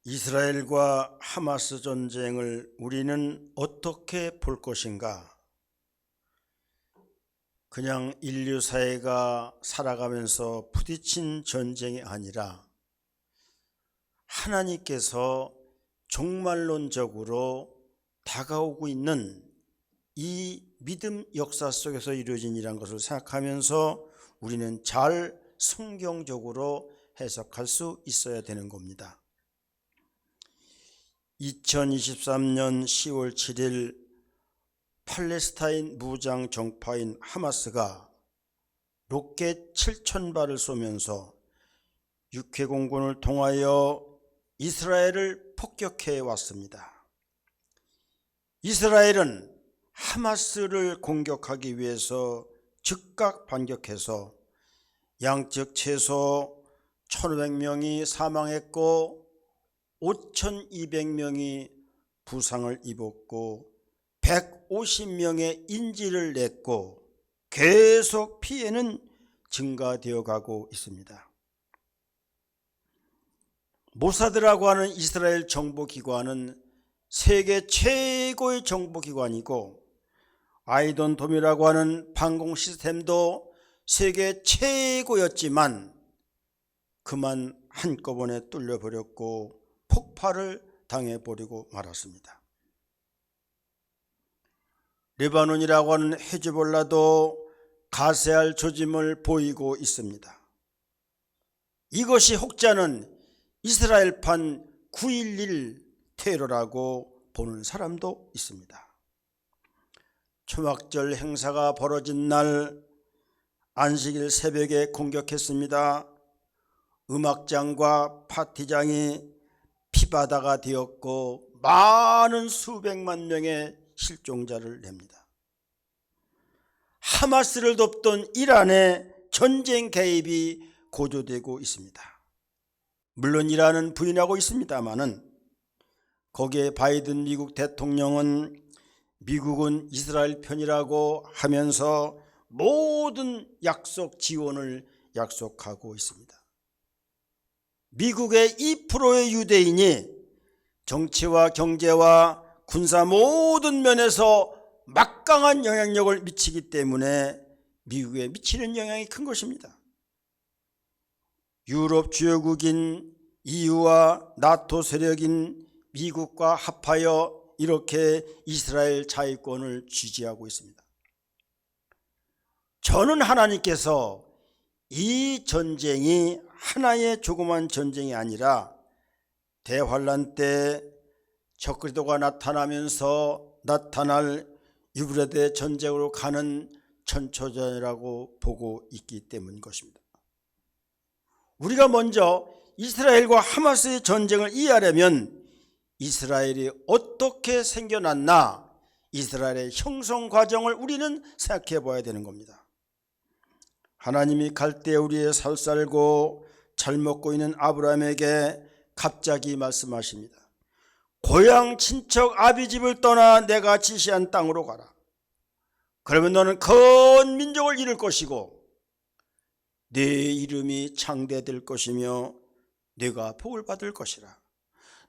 이스라엘과 하마스 전쟁을 우리는 어떻게 볼 것인가? 그냥 인류 사회가 살아가면서 부딪힌 전쟁이 아니라 하나님께서 종말론적으로 다가오고 있는 이 믿음 역사 속에서 이루어진 일이라는 것을 생각하면서 우리는 잘 성경적으로 해석할 수 있어야 되는 겁니다. 2023년 10월 7일 팔레스타인 무장 정파인 하마스가 로켓 7,000발을 쏘면서 육해공군을 통하여 이스라엘을 폭격해 왔습니다. 이스라엘은 하마스를 공격하기 위해서 즉각 반격해서 양측 최소 1,500명이 사망했고 5,200명이 부상을 입었고 150명의 인질을 냈고 계속 피해는 증가되어 가고 있습니다. 모사드라고 하는 이스라엘 정보기관은 세계 최고의 정보기관이고 아이론돔이라고 하는 방공 시스템도 세계 최고였지만 그만 한꺼번에 뚫려버렸고 폭발을 당해버리고 말았습니다. 레바논이라고 하는 헤즈볼라도 가세할 조짐을 보이고 있습니다. 이것이 혹자는 이스라엘판 9.11 테러라고 보는 사람도 있습니다. 초막절 행사가 벌어진 날 안식일 새벽에 공격했습니다. 음악장과 파티장이 피바다가 되었고 많은 수백만 명의 실종자를 냅니다. 하마스를 돕던 이란의 전쟁 개입이 고조되고 있습니다. 물론 이란은 부인하고 있습니다마는 거기에 바이든 미국 대통령은 미국은 이스라엘 편이라고 하면서 모든 약속 지원을 약속하고 있습니다. 미국의 2%의 유대인이 정치와 경제와 군사 모든 면에서 막강한 영향력을 미치기 때문에 미국에 미치는 영향이 큰 것입니다. 유럽 주요국인 EU와 나토 세력인 미국과 합하여 이렇게 이스라엘 자위권을 지지하고 있습니다. 저는 하나님께서 이 전쟁이 하나의 조그만 전쟁이 아니라 대환란 때 적그리스도가 나타나면서 나타날 유브라데 전쟁으로 가는 천초전이라고 보고 있기 때문인 것입니다. 우리가 먼저 이스라엘과 하마스의 전쟁을 이해하려면 이스라엘이 어떻게 생겨났나, 이스라엘의 형성 과정을 우리는 생각해 봐야 되는 겁니다. 하나님이 갈대 우리에 살살고 잘 먹고 있는 아브라함에게 갑자기 말씀하십니다. 고향 친척 아비 집을 떠나 내가 지시한 땅으로 가라. 그러면 너는 큰 민족을 이룰 것이고 네 이름이 창대될 것이며 네가 복을 받을 것이라.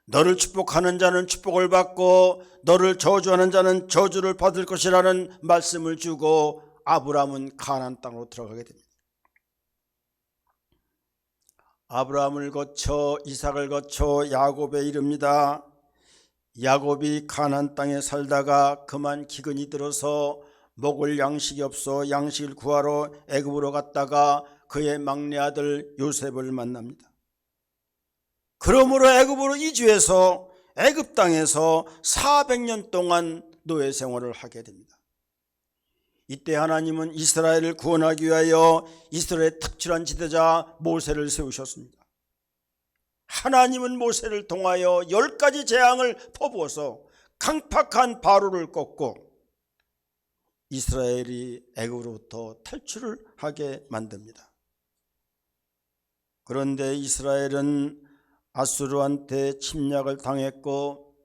너를 축복하는 자는 축복을 받고 너를 저주하는 자는 저주를 받을 것이라는 말씀을 주고 아브라함은 가나안 땅으로 들어가게 됩니다. 아브라함을 거쳐 이삭을 거쳐 야곱에 이릅니다. 야곱이 가나안 땅에 살다가 그만 기근이 들어서 먹을 양식이 없어 양식을 구하러 애굽으로 갔다가 그의 막내 아들 요셉을 만납니다. 그러므로 애굽으로 이주해서 애굽 땅에서 400년 동안 노예 생활을 하게 됩니다. 이때 하나님은 이스라엘을 구원하기 위하여 이스라엘의 특출한 지도자 모세를 세우셨습니다. 하나님은 모세를 통하여 10가지 재앙을 퍼부어서 강팍한 바로를 꺾고 이스라엘이 애굽으로부터 탈출을 하게 만듭니다. 그런데 이스라엘은 아수르한테 침략을 당했고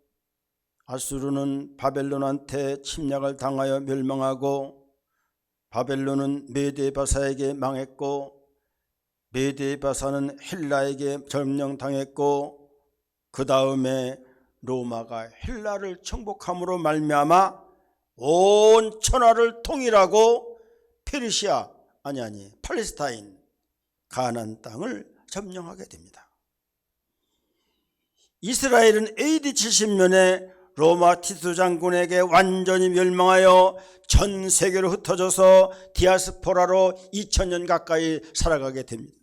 아수르는 바벨론한테 침략을 당하여 멸망하고 바벨론은 메데바사에게 망했고 메데바사는 헬라에게 점령당했고 그 다음에 로마가 헬라를 정복함으로 말미암아 온 천하를 통일하고 페르시아 팔레스타인 가나안 땅을 점령하게 됩니다. 이스라엘은 AD 70년에 로마 티투 장군에게 완전히 멸망하여 전 세계로 흩어져서 디아스포라로 2000년 가까이 살아가게 됩니다.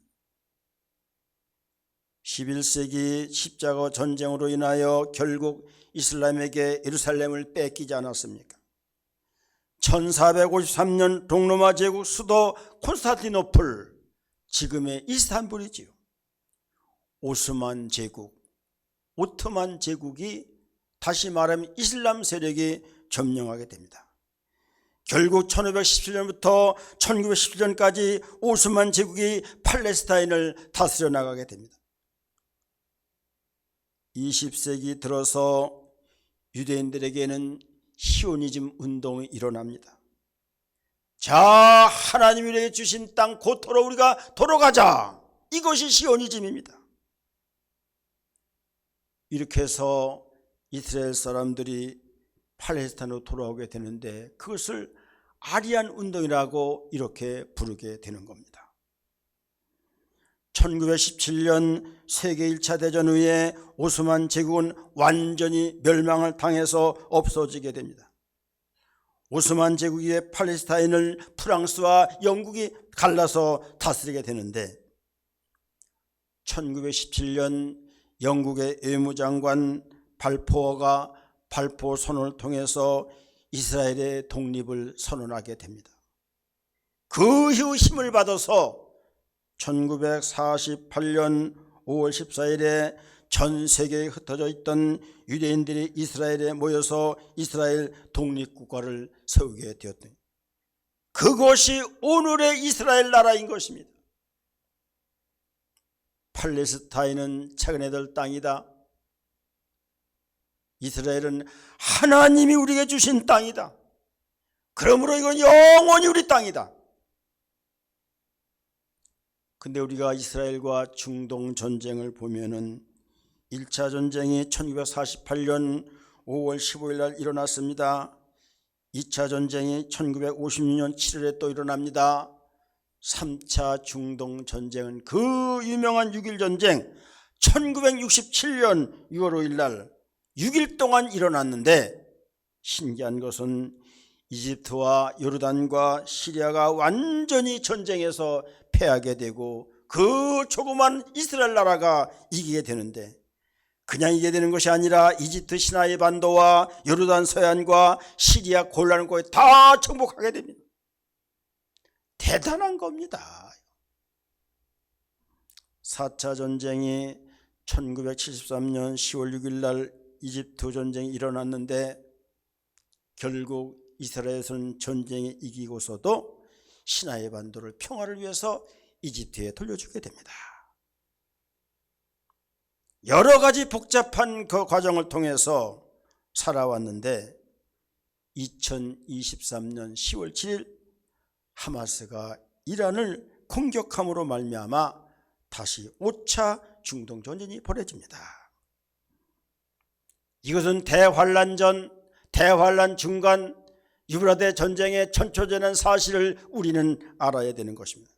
11세기 십자가 전쟁으로 인하여 결국 이슬람에게 예루살렘을 뺏기지 않았습니까? 1453년 동로마 제국 수도 콘스탄티노플, 지금의 이스탄불이지요. 오스만 제국, 오트만 제국이 다시 말하면 이슬람 세력이 점령하게 됩니다. 결국 1517년부터 1917년까지 오스만 제국이 팔레스타인을 다스려 나가게 됩니다. 20세기 들어서 유대인들에게는 시오니즘 운동이 일어납니다. 자, 하나님이 우리에게 주신 땅 고토로 우리가 돌아가자. 이것이 시오니즘입니다. 이렇게 해서 이스라엘 사람들이 팔레스타인으로 돌아오게 되는데 그것을 아리안 운동이라고 이렇게 부르게 되는 겁니다. 1917년 세계 1차 대전 후에 오스만 제국은 완전히 멸망을 당해서 없어지게 됩니다. 오스만 제국의 팔레스타인을 프랑스와 영국이 갈라서 다스리게 되는데 1917년 영국의 외무장관 발포어가 발포 선언을 통해서 이스라엘의 독립을 선언하게 됩니다. 그 이후 힘을 받아서 1948년 5월 14일에 전 세계에 흩어져 있던 유대인들이 이스라엘에 모여서 이스라엘 독립국가를 세우게 되었다. 그것이 오늘의 이스라엘 나라인 것입니다. 팔레스타인은 차근해들 땅이다. 이스라엘은 하나님이 우리에게 주신 땅이다. 그러므로 이건 영원히 우리 땅이다. 근데 우리가 이스라엘과 중동 전쟁을 보면은 1차 전쟁이 1948년 5월 15일 날 일어났습니다. 2차 전쟁이 1956년 7월에 또 일어납니다. 3차 중동 전쟁은 그 유명한 6.1 전쟁 1967년 6월 5일 날 6일 동안 일어났는데 신기한 것은 이집트와 요르단과 시리아가 완전히 전쟁에서 패하게 되고 그 조그만 이스라엘 나라가 이기게 되는데 그냥 이기게 되는 것이 아니라 이집트 시나이 반도와 요르단 서해안과 시리아 골란고에 다 정복하게 됩니다. 대단한 겁니다. 4차 전쟁이 1973년 10월 6일 날 이집트 전쟁이 일어났는데 결국 이스라엘에서는 전쟁에 이기고서도 시나이 반도를 평화를 위해서 이집트에 돌려주게 됩니다. 여러 가지 복잡한 그 과정을 통해서 살아왔는데 2023년 10월 7일 하마스가 이란을 공격함으로 말미암아 다시 5차 중동 전쟁이 벌어집니다. 이것은 대환란 전, 대환란 중간 유브라데 전쟁의 천초전한 사실을 우리는 알아야 되는 것입니다.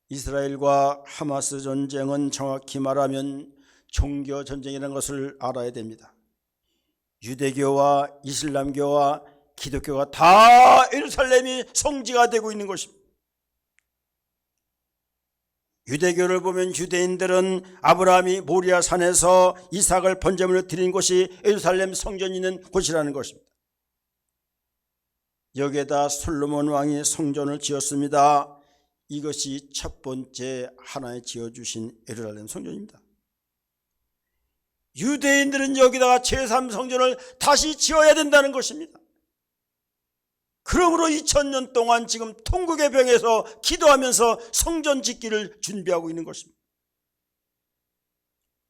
이스라엘과 하마스 전쟁은 정확히 말하면 종교 전쟁이라는 것을 알아야 됩니다. 유대교와 이슬람교와 기독교가 다 예루살렘이 성지가 되고 있는 것입니다. 유대교를 보면 유대인들은 아브라함이 모리아 산에서 이삭을 번제물로 드린 곳이 예루살렘 성전이 있는 곳이라는 것입니다. 여기에다 솔로몬 왕이 성전을 지었습니다. 이것이 첫 번째 하나님 지어주신 예루살렘 성전입니다. 유대인들은 여기다가 제3성전을 다시 지어야 된다는 것입니다. 그러므로 2000년 동안 지금 통곡의 병에서 기도하면서 성전 짓기를 준비하고 있는 것입니다.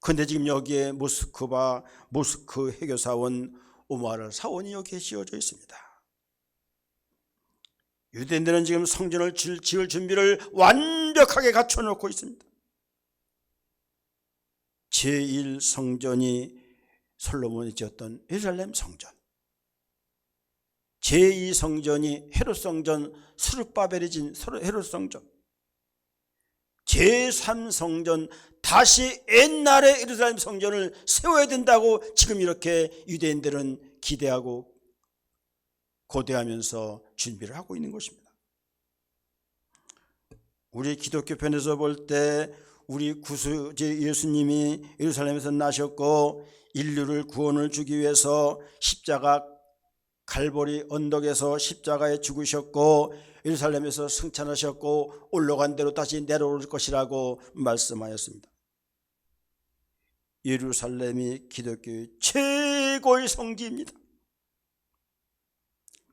그런데 지금 여기에 모스크 해교사원 오마르 사원이 여기에 지어져 있습니다. 유대인들은 지금 성전을 지을 준비를 완벽하게 갖춰놓고 있습니다. 제1성전이 솔로몬이 지었던 예루살렘 성전, 제2성전이 헤롯 성전, 스룹바벨이 진 헤롯 성전, 제3성전 다시 옛날의 예루살렘 성전을 세워야 된다고 지금 이렇게 유대인들은 기대하고 고대하면서 준비를 하고 있는 것입니다. 우리 기독교 편에서 볼 때 우리 구주제 예수님이 예루살렘에서 나셨고 인류를 구원을 주기 위해서 십자가 갈보리 언덕에서 십자가에 죽으셨고 예루살렘에서 승천하셨고 올라간 대로 다시 내려올 것이라고 말씀하였습니다. 예루살렘이 기독교의 최고의 성지입니다.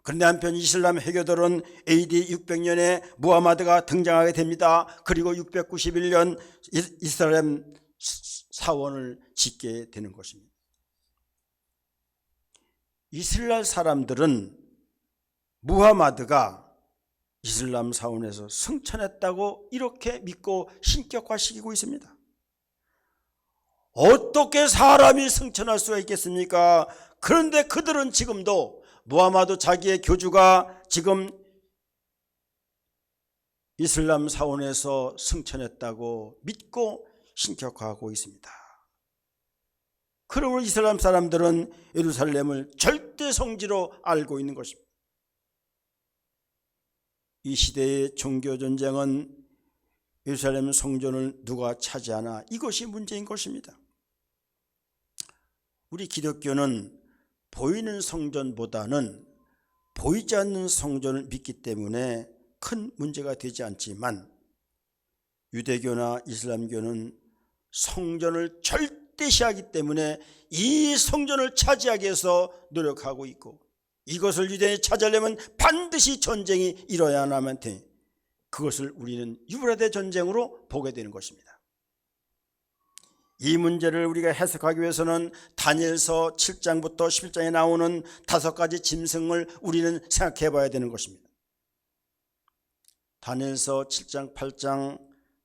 그런데 한편 이슬람 회교들은 AD 600년에 무하마드가 등장하게 됩니다. 그리고 691년 이스라엘 사원을 짓게 되는 것입니다. 이스라엘 사람들은 무하마드가 이슬람 사원에서 승천했다고 이렇게 믿고 신격화시키고 있습니다. 어떻게 사람이 승천할 수가 있겠습니까? 그런데 그들은 지금도 무하마드 자기의 교주가 지금 이슬람 사원에서 승천했다고 믿고 신격화하고 있습니다. 그러므로 이슬람 사람들은 예루살렘을 절대 성지로 알고 있는 것입니다. 이 시대의 종교 전쟁은 예루살렘 성전을 누가 차지하나 이것이 문제인 것입니다. 우리 기독교는 보이는 성전보다는 보이지 않는 성전을 믿기 때문에 큰 문제가 되지 않지만 유대교나 이슬람교는 성전을 절대시하기 때문에 이 성전을 차지하기 위해서 노력하고 있고 이것을 유대인이 차지하려면 반드시 전쟁이 일어나야만 돼. 그것을 우리는 유브라데 전쟁으로 보게 되는 것입니다. 이 문제를 우리가 해석하기 위해서는 다니엘서 7장부터 11장에 나오는 5가지 짐승을 우리는 생각해 봐야 되는 것입니다. 다니엘서 7장 8장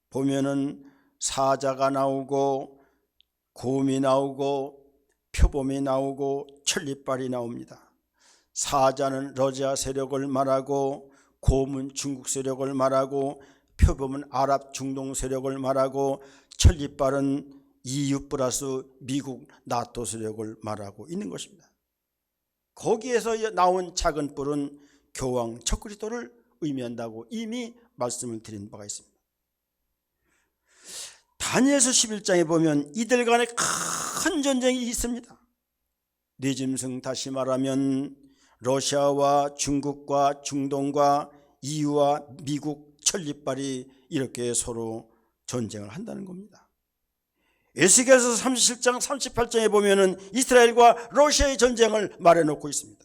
보면은 사자가 나오고 곰이 나오고 표범이 나오고 천리빨이 나옵니다. 사자는 러시아 세력을 말하고 곰은 중국 세력을 말하고 표범은 아랍 중동 세력을 말하고 천리빨은 EU 플러스 미국 나토 세력을 말하고 있는 것입니다. 거기에서 나온 작은 뿔은 교황 적그리스도를 의미한다고 이미 말씀을 드린 바가 있습니다. 다니엘서 11장에 보면 이들 간에 큰 전쟁이 있습니다. 네 짐승, 다시 말하면 러시아와 중국과 중동과 EU와 미국 천리빨이 이렇게 서로 전쟁을 한다는 겁니다. 에스겔서 37장 38장에 보면은 이스라엘과 러시아의 전쟁을 말해놓고 있습니다.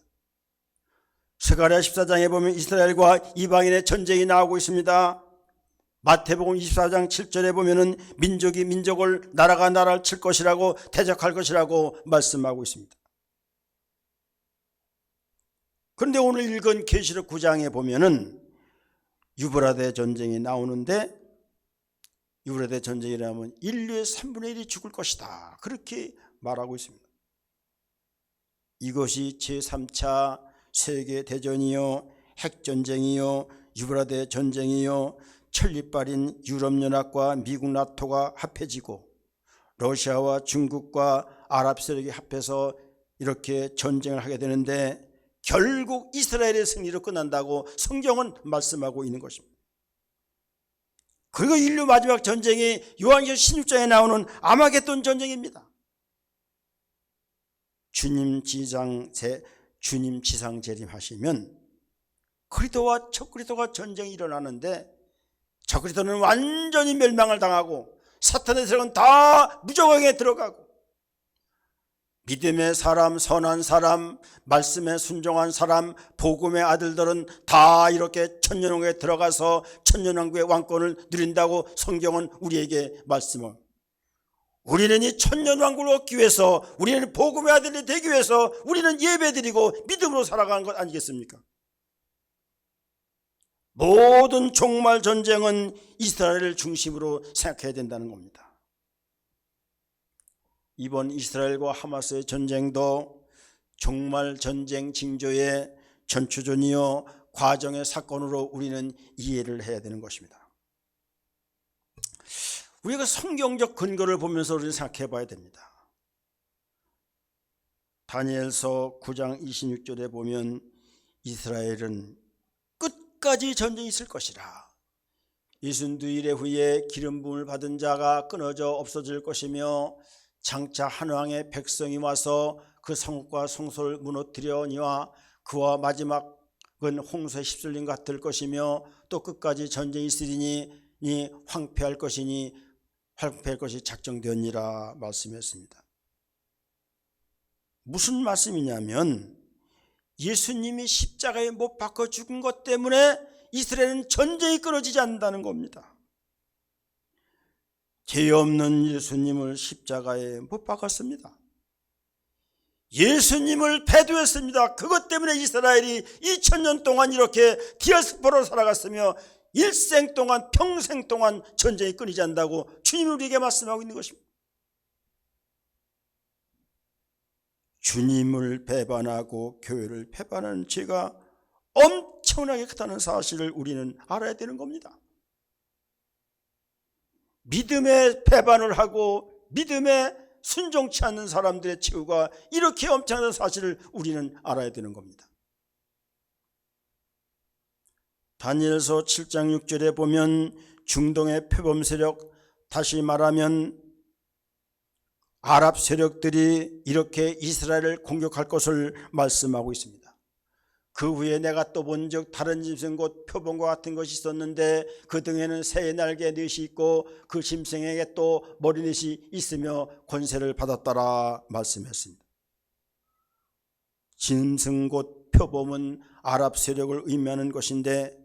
스가랴 14장에 보면 이스라엘과 이방인의 전쟁이 나오고 있습니다. 마태복음 24장 7절에 보면은 민족이 민족을, 나라가 나라를 칠 것이라고 대적할 것이라고 말씀하고 있습니다. 그런데 오늘 읽은 계시록 9장에 보면은 유브라데 전쟁이 나오는데 유브라데 전쟁이라면 인류의 3분의 1이 죽을 것이다, 그렇게 말하고 있습니다. 이것이 제3차 세계대전이요, 핵전쟁이요, 유브라데 전쟁이요, 천리빨인 유럽연합과 미국 나토가 합해지고 러시아와 중국과 아랍 세력이 합해서 이렇게 전쟁을 하게 되는데 결국 이스라엘의 승리로 끝난다고 성경은 말씀하고 있는 것입니다. 그리고 인류 마지막 전쟁이 요한계시록 16장에 나오는 아마겟돈 전쟁입니다. 주님 지상 재림하시면 그리스도와 적그리스도가 전쟁이 일어나는데 적그리스도는 완전히 멸망을 당하고 사탄의 세력은 다 무저항에 들어가고 믿음의 사람, 선한 사람, 말씀에 순종한 사람, 복음의 아들들은 다 이렇게 천년왕국에 들어가서 천년왕국의 왕권을 누린다고 성경은 우리에게 말씀합니다. 우리는 이 천년왕국을 얻기 위해서, 우리는 복음의 아들이 되기 위해서 우리는 예배드리고 믿음으로 살아가는 것 아니겠습니까? 모든 종말 전쟁은 이스라엘을 중심으로 생각해야 된다는 겁니다. 이번 이스라엘과 하마스의 전쟁도 종말 전쟁 징조의 전초전이요 과정의 사건으로 우리는 이해를 해야 되는 것입니다. 우리가 성경적 근거를 보면서 우리는 생각해 봐야 됩니다. 다니엘서 9장 26절에 보면 이스라엘은 끝까지 전쟁이 있을 것이라. 62일 후에 기름 부음을 받은 자가 끊어져 없어질 것이며 장차 한 왕의 백성이 와서 그 성읍과 성소를 무너뜨려니와 그와 마지막은 홍수에 휩쓸린 것 같을 것이며 또 끝까지 전쟁이 있으리니 황폐할 것이 작정되었니라 말씀했습니다. 무슨 말씀이냐면 예수님이 십자가에 못 박혀 죽은 것 때문에 이스라엘은 전쟁이 끊어지지 않는다는 겁니다. 죄 없는 예수님을 십자가에 못 박았습니다. 예수님을 배도했습니다. 그것 때문에 이스라엘이 2000년 동안 이렇게 디아스포라로 살아갔으며 일생 동안 평생 동안 전쟁이 끊이지 않는다고 주님이 우리에게 말씀하고 있는 것입니다. 주님을 배반하고 교회를 배반하는 죄가 엄청나게 크다는 사실을 우리는 알아야 되는 겁니다. 믿음에 배반을 하고 믿음에 순종치 않는 사람들의 최후가 이렇게 엄청난 사실을 우리는 알아야 되는 겁니다. 다니엘서 7장 6절에 보면 중동의 표범 세력, 다시 말하면 아랍 세력들이 이렇게 이스라엘을 공격할 것을 말씀하고 있습니다. 그 후에 내가 또 본 적 다른 짐승 곧 표범과 같은 것이 있었는데 그 등에는 새의 날개 넷이 있고 그 짐승에게 또 머리넷이 있으며 권세를 받았더라 말씀했습니다. 짐승 곧 표범은 아랍 세력을 의미하는 것인데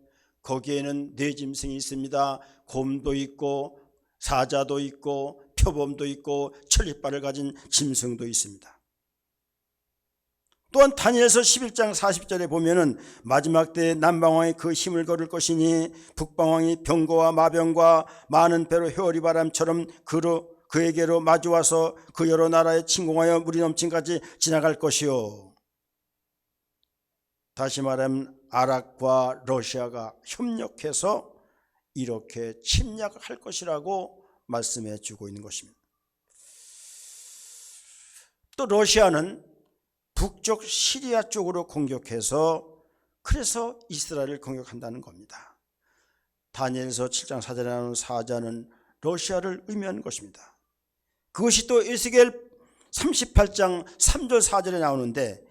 거기에는 네 짐승이 있습니다. 곰도 있고 사자도 있고 표범도 있고 천리발을 가진 짐승도 있습니다. 또한 다니엘서 11장 40절에 보면은 마지막 때에 남방왕이 그 힘을 거둘 것이니 북방왕이 병거와 마병과 많은 배로 회오리 바람처럼 그에게로 마주와서 그 여러 나라에 침공하여 물이 넘침까지 지나갈 것이요. 다시 말하면 아랍과 러시아가 협력해서 이렇게 침략할 것이라고 말씀해 주고 있는 것입니다. 또 러시아는 북쪽 시리아 쪽으로 공격해서 그래서 이스라엘을 공격한다는 겁니다. 다니엘서 7장 4절에 나오는 사자는 러시아를 의미하는 것입니다. 그것이 또 에스겔 38장 3절 4절에 나오는데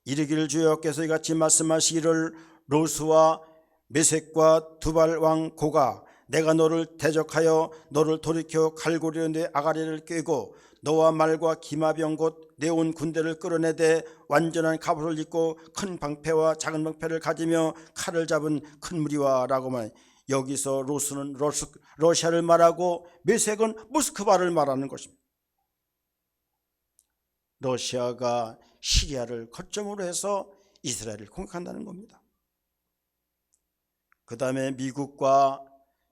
이르기를 주 여호와께서 이같이 말씀하시기를 로스와 메섹과 두발 왕 고가 내가 너를 대적하여 너를 돌이켜 갈고리로 내 아가리를 꿰고 너와 말과 기마병 곧 내 온 군대를 끌어내되 완전한 갑옷을 입고 큰 방패와 작은 방패를 가지며 칼을 잡은 큰 무리와 라고 말. 여기서 로스는 러시아를 말하고 메섹은 모스크바를 말하는 것입니다. 러시아가 시리아를 거점으로 해서 이스라엘을 공격한다는 겁니다. 그 다음에 미국과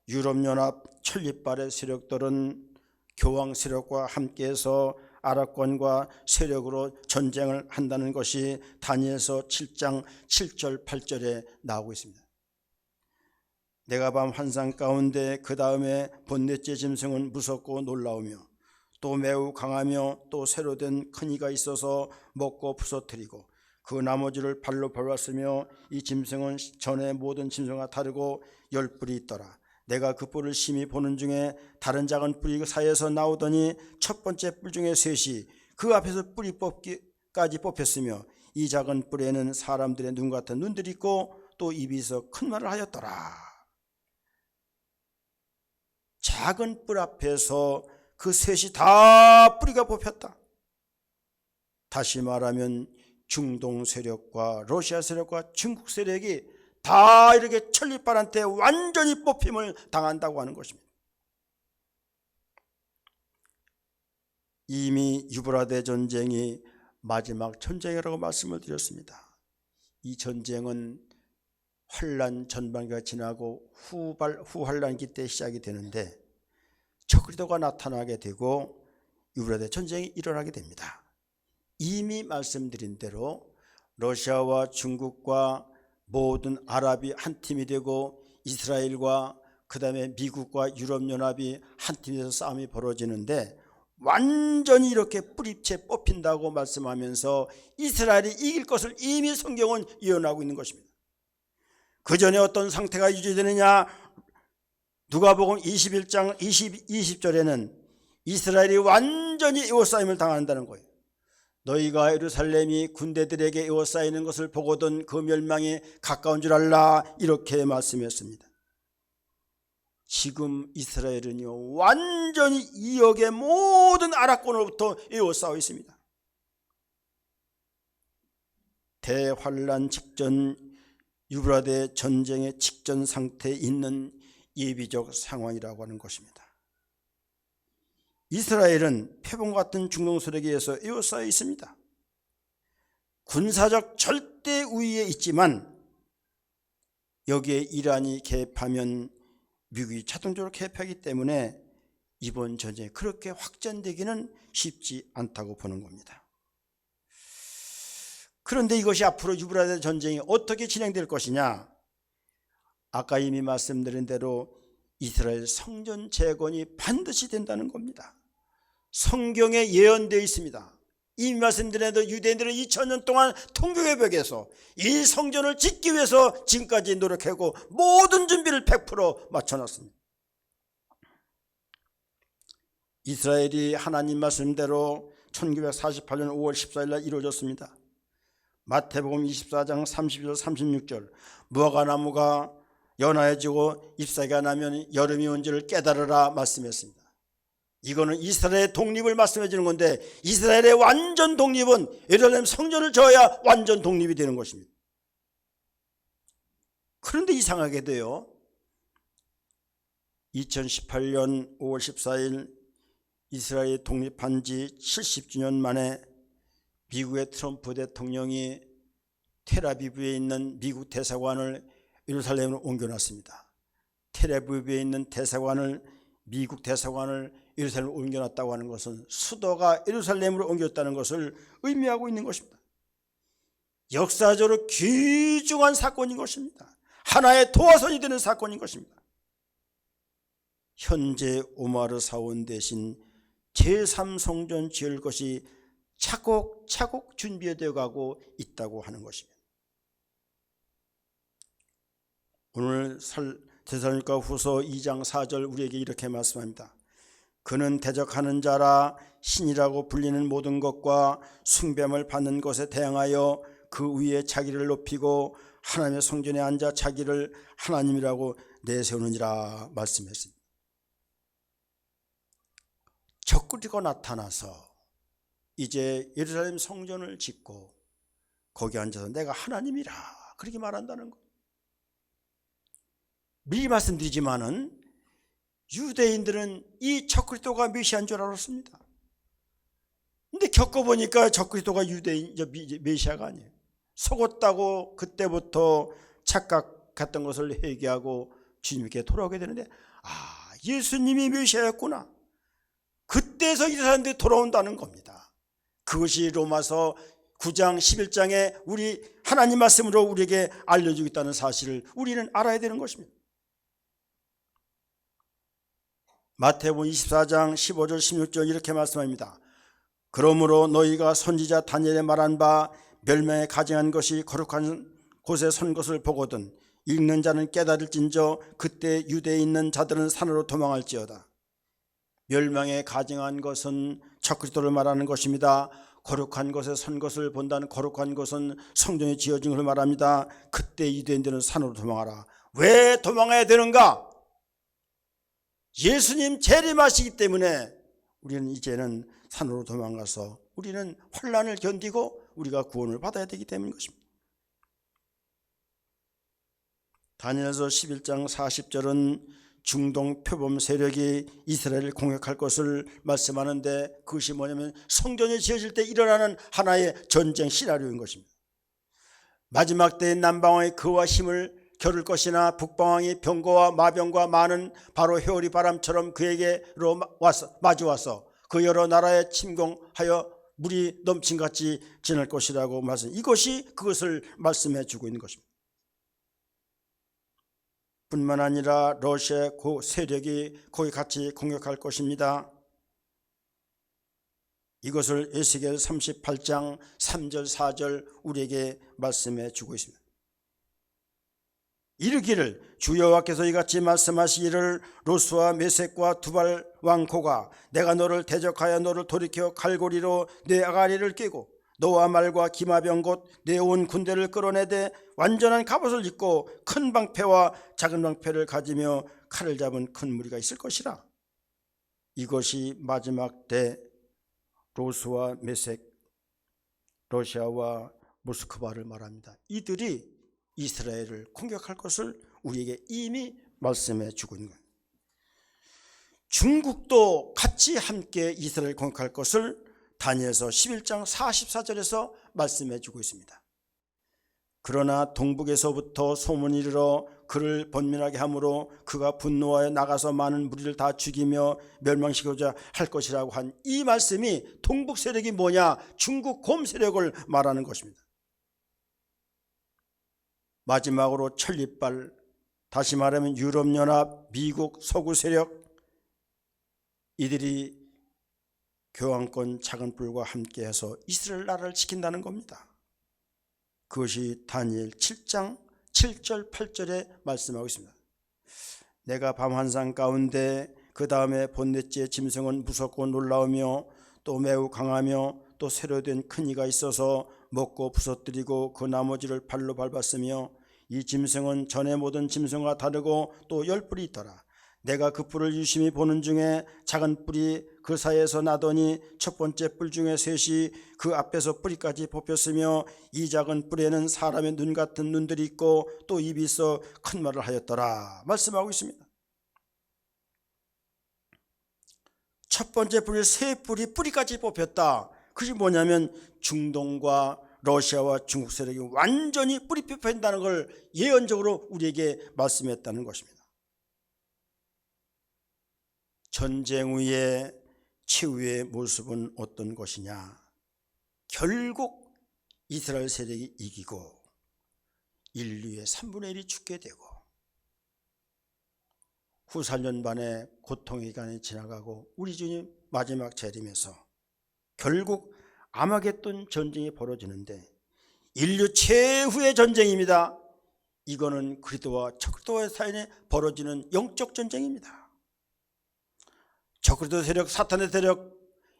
유럽연합 천리발의 세력들은 교황 세력과 함께해서 아랍권과 세력으로 전쟁을 한다는 것이 다니엘서 7장 7절 8절에 나오고 있습니다. 내가 밤 환상 가운데 그 다음에 본 넷째 짐승은 무섭고 놀라우며 또 매우 강하며 또 새로 된 큰 이가 있어서 먹고 부서뜨리고 그 나머지를 발로 밟았으며 이 짐승은 전에 모든 짐승과 다르고 10뿔이 있더라. 내가 그 뿔을 심히 보는 중에 다른 작은 뿔이 그 사이에서 나오더니 첫 번째 뿔 중에 셋이 그 앞에서 뿔이 뽑기까지 뽑혔으며 이 작은 뿔에는 사람들의 눈 같은 눈들이 있고 또 입이 있어 큰 말을 하였더라. 작은 뿔 앞에서 그 셋이 다 뿌리가 뽑혔다. 다시 말하면 중동 세력과 러시아 세력과 중국 세력이 다 이렇게 천리발한테 완전히 뽑힘을 당한다고 하는 것입니다. 이미 유브라데 전쟁이 마지막 전쟁이라고 말씀을 드렸습니다. 이 전쟁은 환란 전반기가 지나고 후환란기 때 시작이 되는데 적그리스도가 나타나게 되고 유브라데 전쟁이 일어나게 됩니다. 이미 말씀드린 대로 러시아와 중국과 모든 아랍이 한 팀이 되고 이스라엘과 그 다음에 미국과 유럽연합이 한 팀이 돼서 싸움이 벌어지는데 완전히 이렇게 뿌리채 뽑힌다고 말씀하면서 이스라엘이 이길 것을 이미 성경은 예언하고 있는 것입니다. 그 전에 어떤 상태가 유지되느냐? 누가복음 21장 20절에는 이스라엘이 완전히 에워싸임을 당한다는 거예요. 너희가 예루살렘이 군대들에게 에워싸이는 것을 보거든 그 멸망이 가까운 줄 알라, 이렇게 말씀했습니다. 지금 이스라엘은요 완전히 이역의 모든 아랍권으로부터 에워싸고 있습니다. 대환란 직전, 유브라데 전쟁의 직전 상태에 있는 예비적 상황이라고 하는 것입니다. 이스라엘은 표범과 같은 중동 세력에 의해서 에워싸여 있습니다. 군사적 절대 우위에 있지만 여기에 이란이 개입하면 미국이 자동적으로 개입하기 때문에 이번 전쟁이 그렇게 확전되기는 쉽지 않다고 보는 겁니다. 그런데 이것이 앞으로 유브라데 전쟁이 어떻게 진행될 것이냐? 아까 이미 말씀드린 대로 이스라엘 성전 재건이 반드시 된다는 겁니다. 성경에 예언되어 있습니다. 이미 말씀드린 대로 유대인들은 2000년 동안 통곡의 이 성전을 짓기 위해서 지금까지 노력하고 모든 준비를 100% 맞춰놨습니다. 이스라엘이 하나님 말씀대로 1948년 5월 14일 날 이루어졌습니다. 마태복음 24장 32절 36절 무화과나무가 연하여지고 잎사귀가 나면 여름이 온지를 깨달으라 말씀했습니다. 이거는 이스라엘의 독립을 말씀해 주는 건데 이스라엘의 완전 독립은 예루살렘 성전을 져야 완전 독립이 되는 것입니다. 그런데 이상하게도요 2018년 5월 14일 이스라엘이 독립한 지 70주년 만에 미국의 트럼프 대통령이 텔아비브에 있는 미국 대사관을 예루살렘으로 옮겨놨습니다. 텔아비브에 있는 대사관을 미국 대사관을 예루살렘으로 옮겨놨다고 하는 것은 수도가 예루살렘으로 옮겼다는 것을 의미하고 있는 것입니다. 역사적으로 귀중한 사건인 것입니다. 하나의 도화선이 되는 사건인 것입니다. 현재 오마르 사원 대신 제3성전 지을 것이 차곡차곡 준비되어 가고 있다고 하는 것입니다. 오늘 데살로니가 후서 2장 4절 우리에게 이렇게 말씀합니다. 그는 대적하는 자라 신이라고 불리는 모든 것과 숭배함을 받는 것에 대항하여 그 위에 자기를 높이고 하나님의 성전에 앉아 자기를 하나님이라고 내세우느니라 말씀했습니다. 적그리스도가 나타나서 이제 예루살렘 성전을 짓고 거기 앉아서 내가 하나님이라 그렇게 말한다는 것. 미리 말씀드리지만은 유대인들은 이 적그리스도가 메시아인 줄 알았습니다. 근데 겪어보니까 적그리스도가 메시아가 아니에요. 속었다고 그때부터 착각했던 것을 회개하고 주님께 돌아오게 되는데 예수님이 메시아였구나. 그때서 이 사람들이 돌아온다는 겁니다. 그것이 로마서 9장 11장에 우리 하나님 말씀으로 우리에게 알려주고 있다는 사실을 우리는 알아야 되는 것입니다. 마태복음 24장 15절 16절 이렇게 말씀합니다. 그러므로 너희가 선지자 다니엘의 말한 바 멸망에 가증한 것이 거룩한 곳에 선 것을 보거든 읽는 자는 깨달을진저 그때 유대에 있는 자들은 산으로 도망할지어다. 멸망에 가증한 것은 적그리스도를 말하는 것입니다. 거룩한 곳에 선 것을 본다는 거룩한 곳은 성전이 지어진 것을 말합니다. 그때 유대인들은 산으로 도망하라. 왜 도망해야 되는가? 예수님 재림하시기 때문에 우리는 이제는 산으로 도망가서 우리는 환난을 견디고 우리가 구원을 받아야 되기 때문인 것입니다. 다니엘서 11장 40절은 중동 표범 세력이 이스라엘을 공격할 것을 말씀하는데 그것이 뭐냐면 성전이 지어질 때 일어나는 하나의 전쟁 시나리오인 것입니다. 마지막 때의 남방왕이 그와 힘을 겨룰 것이나 북방왕이 병거와 마병과 많은 바로 회오리 바람처럼 그에게로 마주와서 그 여러 나라에 침공하여 물이 넘친같이 지날 것이라고 말씀. 이것이 그것을 말씀해 주고 있는 것입니다. 뿐만 아니라 러시아의 세력이 거기 같이 공격할 것입니다. 이것을 에스겔 38장 3절 4절 우리에게 말씀해 주고 있습니다. 이르기를 주 여호와께서 이같이 말씀하시기를 로스와 메섹과 두발 왕 고가 내가 너를 대적하여 너를 돌이켜 칼고리로 내 아가리를 깨고 너와 말과 기마병 곧 내 온 군대를 끌어내되 완전한 갑옷을 입고 큰 방패와 작은 방패를 가지며 칼을 잡은 큰 무리가 있을 것이라. 이것이 마지막 때 로스와 메섹, 러시아와 모스크바를 말합니다. 이들이 이스라엘을 공격할 것을 우리에게 이미 말씀해 주고 있는 거예요. 중국도 같이 함께 이스라엘을 공격할 것을 다니엘서 11장 44절에서 말씀해 주고 있습니다. 그러나 동북에서부터 소문이 이르러 그를 번민하게 하므로 그가 분노하여 나가서 많은 무리를 다 죽이며 멸망시키고자 할 것이라고 한 이 말씀이 동북 세력이 뭐냐? 중국 곰 세력을 말하는 것입니다. 마지막으로 천리빨, 다시 말하면 유럽연합, 미국, 서구 세력, 이들이 교황권 작은 뿔과 함께해서 이스라엘 나라를 지킨다는 겁니다. 그것이 다니엘 7장 7절 8절에 말씀하고 있습니다. 내가 밤 환상 가운데 그 다음에 본넷째 짐승은 무섭고 놀라우며 또 매우 강하며 또 새로 된 큰 이가 있어서 먹고 부서뜨리고 그 나머지를 발로 밟았으며 이 짐승은 전에 모든 짐승과 다르고 또 10뿔이 있더라. 내가 그 뿔을 유심히 보는 중에 작은 뿔이 그 사이에서 나더니 첫 번째 뿔 중에 셋이 그 앞에서 뿌리까지 뽑혔으며 이 작은 뿔에는 사람의 눈 같은 눈들이 있고 또 입이 있어 큰 말을 하였더라 말씀하고 있습니다. 첫 번째 뿔이 세 뿔이 뿌리까지 뽑혔다. 그것이 뭐냐면 중동과 러시아와 중국 세력이 완전히 뿌리 뽑힌다는 걸 예언적으로 우리에게 말씀했다는 것입니다. 전쟁 후에 최후의 모습은 어떤 것이냐? 결국 이스라엘 세력이 이기고 인류의 3분의 1이 죽게 되고 후 4년 반의 고통의 기간이 지나가고 우리 주님 마지막 재림에서 결국 아마겟돈 전쟁이 벌어지는데 인류 최후의 전쟁입니다. 이거는 그리스도와 적그리스도의 사이에 벌어지는 영적 전쟁입니다. 적그리스도 세력, 사탄의 세력,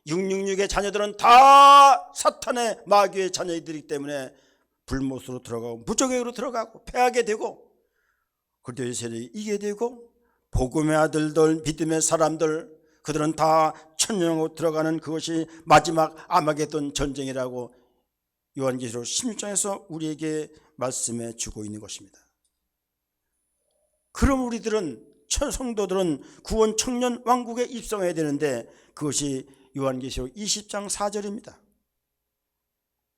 666의 자녀들은 다 사탄의 마귀의 자녀들이기 때문에 불못으로 들어가고 무적으로 들어가고 패하게 되고 그리스도의 세력이 이기게 되고 복음의 아들들, 믿음의 사람들, 그들은 다 천년으로 들어가는 그것이 마지막 아마겟돈 전쟁이라고 요한계시록 16장에서 우리에게 말씀해 주고 있는 것입니다. 그럼 우리들은 성도들은 구원 청년 왕국에 입성해야 되는데 그것이 요한계시록 20장 4절입니다.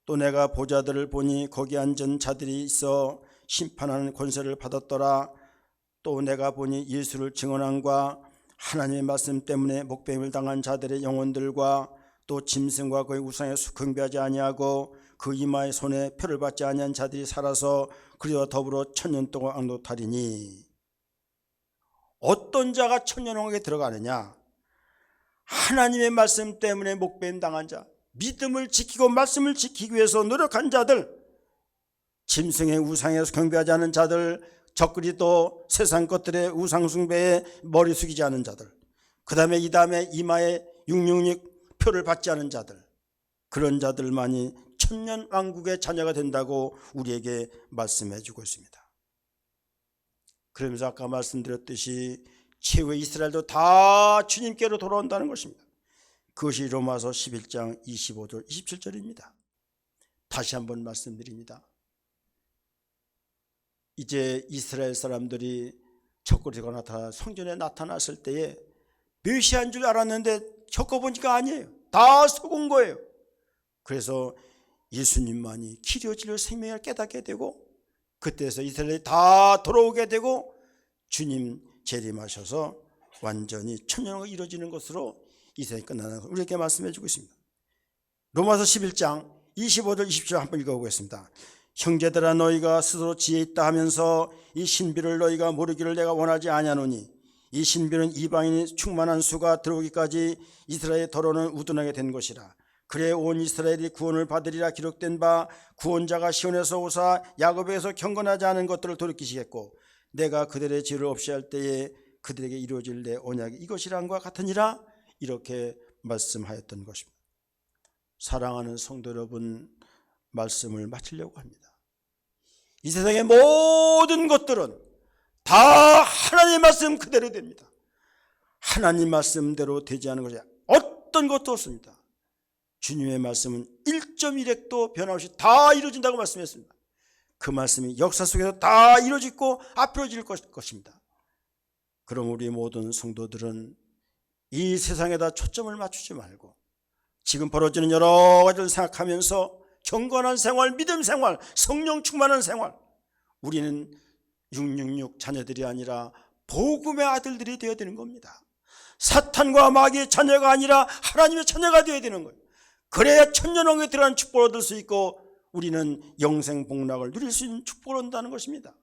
또 내가 보좌들을 보니 거기 앉은 자들이 있어 심판하는 권세를 받았더라. 또 내가 보니 예수를 증언함과 하나님의 말씀 때문에 목배임을 당한 자들의 영혼들과 또 짐승과 그의 우상에 경배하지 아니하고 그 이마의 손에 표를 받지 아니한 자들이 살아서 그리와 더불어 천년 동안 왕노하리니. 어떤 자가 천년왕국에 들어가느냐? 하나님의 말씀 때문에 목배임 당한 자, 믿음을 지키고 말씀을 지키기 위해서 노력한 자들, 짐승의 우상에서 경배하지 않은 자들, 적그리스도 세상 것들의 우상숭배에 머리 숙이지 않은 자들, 그 다음에 이마에 666 표를 받지 않은 자들, 그런 자들만이 천년왕국의 자녀가 된다고 우리에게 말씀해 주고 있습니다. 그러면서 아까 말씀드렸듯이 최후의 이스라엘도 다 주님께로 돌아온다는 것입니다. 그것이 로마서 11장 25절 27절입니다. 다시 한번 말씀드립니다. 이제 이스라엘 사람들이 적그리스도가 나타나 성전에 나타났을 때에 메시아인 줄 알았는데 겪어보니까 아니에요. 다 속은 거예요. 그래서 예수님만이 길이요 진리요 생명을 깨닫게 되고 그때에서 이스라엘이 다 돌아오게 되고 주님 재림하셔서 완전히 천년왕국이 이루어지는 것으로 이 세상이 끝나는 것을 우리에게 말씀해 주고 있습니다. 로마서 11장 25절 27절 한번 읽어보겠습니다. 형제들아 너희가 스스로 지혜 있다 하면서 이 신비를 너희가 모르기를 내가 원하지 아니하노니 이 신비는 이방인이 충만한 수가 들어오기까지 이스라엘의 더러는 우둔하게 된 것이라. 그래 온 이스라엘이 구원을 받으리라 기록된 바 구원자가 시온에서 오사 야곱에게서 경건하지 않은 것들을 돌이키시겠고 내가 그들의 죄를 없이 할 때에 그들에게 이루어질 내 언약이 이것이란과 같으니라. 이렇게 말씀하였던 것입니다. 사랑하는 성도 여러분, 말씀을 마치려고 합니다. 이 세상의 모든 것들은 다 하나님의 말씀 그대로 됩니다. 하나님 말씀대로 되지 않은 것이 어떤 것도 없습니다. 주님의 말씀은 1.1핵도 변함없이 다 이루어진다고 말씀했습니다. 그 말씀이 역사 속에서 다 이루어지고 앞으로 질 것입니다. 그럼 우리 모든 성도들은 이 세상에다 초점을 맞추지 말고 지금 벌어지는 여러 가지를 생각하면서 경건한 생활, 믿음 생활, 성령 충만한 생활, 우리는 666 자녀들이 아니라 복음의 아들들이 되어야 되는 겁니다. 사탄과 마귀의 자녀가 아니라 하나님의 자녀가 되어야 되는 거예요. 그래야 천년왕국에 들어가는 축복을 얻을 수 있고 우리는 영생 복락을 누릴 수 있는 축복을 얻는다는 것입니다.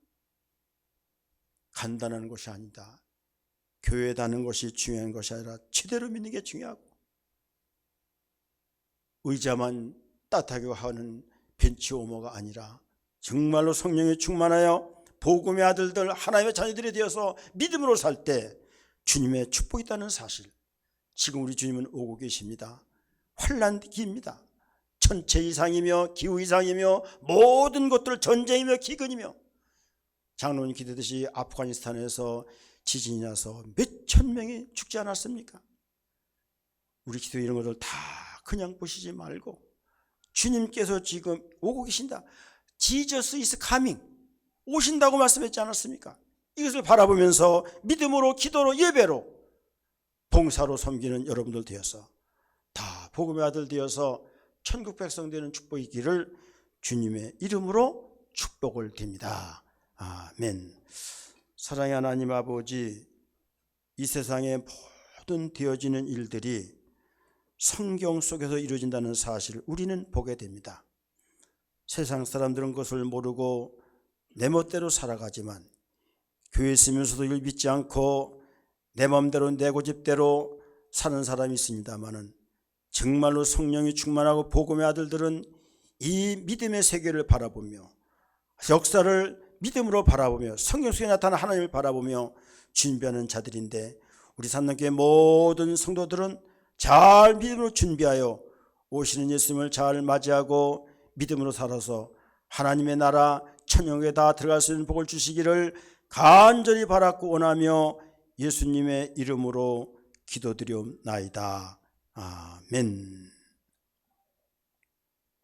간단한 것이 아니다. 교회에 다는 것이 중요한 것이 아니라 제대로 믿는 게 중요하고 의자만 따뜻하게 하는 벤치오머가 아니라 정말로 성령에 충만하여 복음의 아들들 하나님의 자녀들이 되어서 믿음으로 살 때 주님의 축복이 있다는 사실, 지금 우리 주님은 오고 계십니다. 환난기입니다. 천체 이상이며 기후 이상이며 모든 것들 전쟁이며 기근이며 장로님 기대듯이 아프가니스탄에서 지진이 나서 몇천 명이 죽지 않았습니까? 우리 기도 이런 것들 다 그냥 보시지 말고 주님께서 지금 오고 계신다. Jesus is coming. 오신다고 말씀했지 않았습니까? 이것을 바라보면서 믿음으로 기도로 예배로 봉사로 섬기는 여러분들 되어서 다 복음의 아들 되어서 천국 백성 되는 축복이 있기를 주님의 이름으로 축복을 드립니다. 아멘. 사랑의 하나님 아버지, 이 세상의 모든 되어지는 일들이 성경 속에서 이루어진다는 사실을 우리는 보게 됩니다. 세상 사람들은 그것을 모르고 내 멋대로 살아가지만 교회에 있으면서도 이걸 믿지 않고 내 마음대로 내 고집대로 사는 사람이 있습니다마는 정말로 성령이 충만하고 복음의 아들들은 이 믿음의 세계를 바라보며 역사를 믿음으로 바라보며 성경 속에 나타난 하나님을 바라보며 준비하는 자들인데 우리 산남교회 모든 성도들은 잘 믿음으로 준비하여 오시는 예수님을 잘 맞이하고 믿음으로 살아서 하나님의 나라 천국에 다 들어갈 수 있는 복을 주시기를 간절히 바랐고 원하며 예수님의 이름으로 기도드리옵나이다. 아멘.